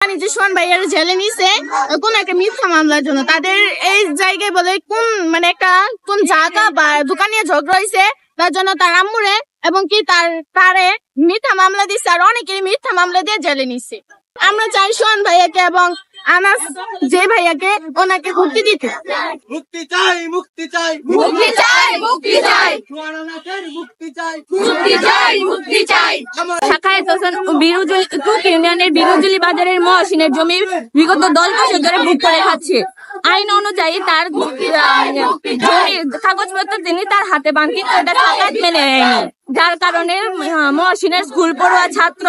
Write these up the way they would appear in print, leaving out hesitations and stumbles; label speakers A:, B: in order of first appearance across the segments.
A: যে সোহান ভাইয়ার জেলে নিছে কোন একটা মিথ্যা মামলার জন্য। তাদের এই জায়গায় বলে কোন একটা কোন জায়গা বা দোকান নিয়ে ঝগড়া হয়েছে, তার জন্য তার আম্মুরে এবং কি তারে মিথ্যা মামলা দিচ্ছে, আর অনেকেরই মিথ্যা মামলা দিয়ে জেলে নিচ্ছে। আমরা চাই সোহান ভাইয়াকে এবং আনাস যে ভাইয়াকে ওনাকে মুক্তি দিতে।
B: মুক্তি চাই, মুক্তি চাই,
C: মুক্তি চাই, মুক্তি চাই,
B: সোহান আনাসের মুক্তি চাই,
C: মুক্তি চাই, মুক্তি চাই।
D: শাখায়েত হোসেন ইউনিয়নের বিরুজুলি বাজারের মহসিনের জমি বিগত 10 বছর ধরে ভুগ করে খাচ্ছে। আইন অনুযায়ী তার জমির কাগজপত্র তিনি তার হাতে পান, কিন্তু এটা শাখায়েত মেনে নেয়নি, যার কারণে মহসিনের স্কুল পড়ুয়া ছাত্র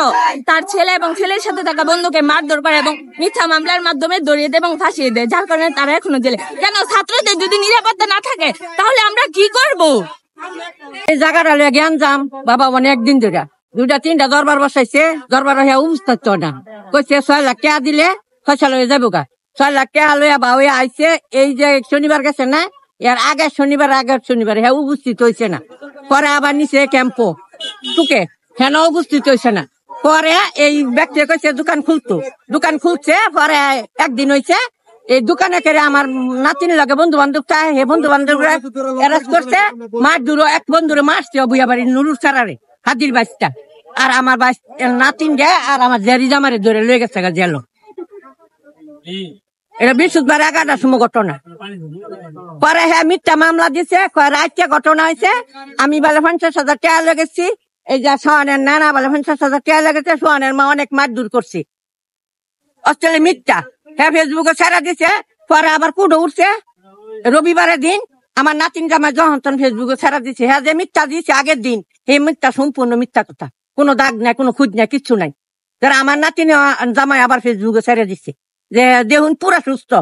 D: তার ছেলে এবং ছেলের সাথে থাকা বন্ধুকে মারধর করে এবং মিথ্যা মামলার মাধ্যমে দড়িয়ে দেয় এবং ফাঁসিয়ে দেয়, যার কারণে তারা এখনো জেলে। কেন? ছাত্রদের যদি নিরাপত্তা না থাকে তাহলে আমরা কি করব?
E: এই জায়গাটা জ্ঞান যাম বাবা অনেকদিন ধরে 2-3টা দরবার বসাইছে, দরবার হইয়া উপস্থিত না কইছে 6 লাখ টাকা দিলে ফসল হয়ে যাবো গা। 6 লাখ টাকা লইয়া বাউে আইছে, এই যে শনিবার গেছে না, এর আগের শনিবার হ্যাঁ উপস্থিত হয়েছে না। পরে আবার নিচে ক্যাম্পো টুকে হেন উপস্থিত হয়েছে না। পরে এই ব্যক্তি কইছে দোকান খুলছে। পরে একদিন হয়েছে এই দোকানে করে আমার নাতিনের লগে বন্ধু বান্ধব হে বন্ধু বান্ধবরা এরাজ করছে, মার দূর এক বন্ধুরে মারছে বুয়া বাড়ি নুরুর সারারে হাদির বাইশটা, আর আমার বাইশ নাতিন গে আর আমার জেরি জামারে ধরে লয়ে গেছে জেল। এটা বৃহস্পতিবার 11টার সময় ঘটনা। পরে হ্যাঁ মিথ্যা মামলা দিছে, রাইতে ঘটনা হয়েছে। আমি বলে 50,000 টাকা লেগেছি, এই যে সোহানের নানা বলে 50,000 টাকা লেগেছে, সোহানের মা অনেক মার দূর করছি। অস্ট্রেলিয়া মিথ্যা হ্যাঁ ফেসবুকে ছেড়া দিছে। পরে আবার কুডো উঠছে রবিবারের দিন, আমার নাতিন জামাই যখন ফেসবুকে ছেড়া দিছে, হ্যাঁ যে মিথ্যা দিছে আগের দিন, এই মিথ্যা সম্পূর্ণ মিথ্যা কথা, কোনো দাগ নাই, কোনো খুঁজ নাই, কিচ্ছু নাই। যারা আমার নাতিন জামাই আবার ফেসবুকে ছেড়ে দিচ্ছে যে দেখুন পুরা সুস্থ।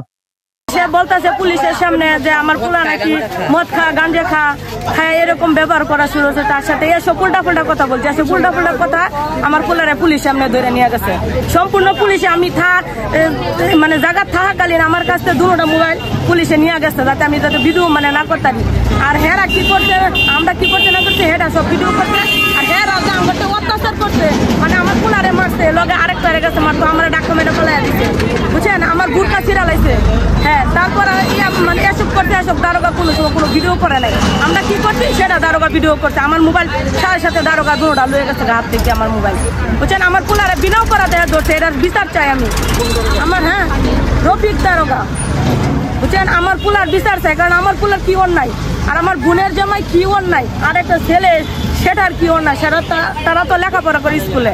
D: সে বলতেছে পুলিশের সামনে যে আমার পোলা নাকি মদ গাঞ্জা খায় এরকম ব্যবহার করা শুরু হচ্ছে, তার সাথে এসব উল্টা ফুল্টা কথা বলছে। উল্টা ফুল্টা কথা আমার পোলারে পুলিশ সামনে ধরে নিয়ে গেছে। সম্পূর্ণ পুলিশে আমি মানে জায়গা থাকাকালীন আমার কাছ থেকে 2টা মোবাইল পুলিশে নিয়ে গেছে, যাতে আমি ভিডিও না করতে পারি। আর হেরা কি করছে, আমরা কি করছে না করছে, হেরা সব ভিডিও করছে। আর হেরা আমাকে অত্যাচার করছে, মানে আমার পোলারে মারছে, লগে আরেকটা গেছে মারতো, আমার ডাক্তার মেরে ফেলাই দিচ্ছে, বুঝছেন, আমার বুটটা ছিড়ালাইছে। হ্যাঁ, তারপরে মানে এসব করতে এসব দারোগা কোনো ভিডিও করে নাই। আমরা কি করছি সেটা দারোগা ভিডিও করছে। আমার মোবাইল সাথে দারোগা 2টা লয়ে গেছে হাত থেকে আমার মোবাইল, বুঝছেন। আমার পোলারে বিনাও করা দেয় ধরছে, এটার বিচার চাই আমি। আমার হ্যাঁ রফিক দারোগা, বুঝছেন, আমার পোলার বিচার চাই, কারণ আমার পোলার কি অন্যায়, আর আমার বোনের জামাই কি অন্যায়, আর একটা ছেলে সেটার কি অন্যায়, সেটা তারা তো লেখাপড়া করে স্কুলে,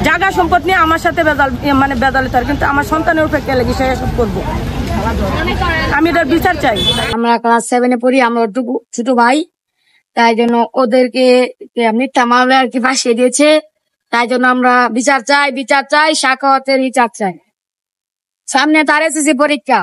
D: জায়গা সম্পদ নিয়ে আমার সাথে বেজালিত, কিন্তু আমার সন্তানের উপরে কে লেগে সে এসব করবো। আমি এটার বিচার চাই।
F: আমরা ক্লাস 7-এ পড়ি, আমরা ছোট ভাই, তাই জন্য ওদেরকে মিথ্যা মামলা আর কি ফাঁসিয়ে দিয়েছে, তাই জন্য আমরা বিচার চাই। শাখাওয়াতের বিচার চাই। সামনে তার এসএসসি পরীক্ষা।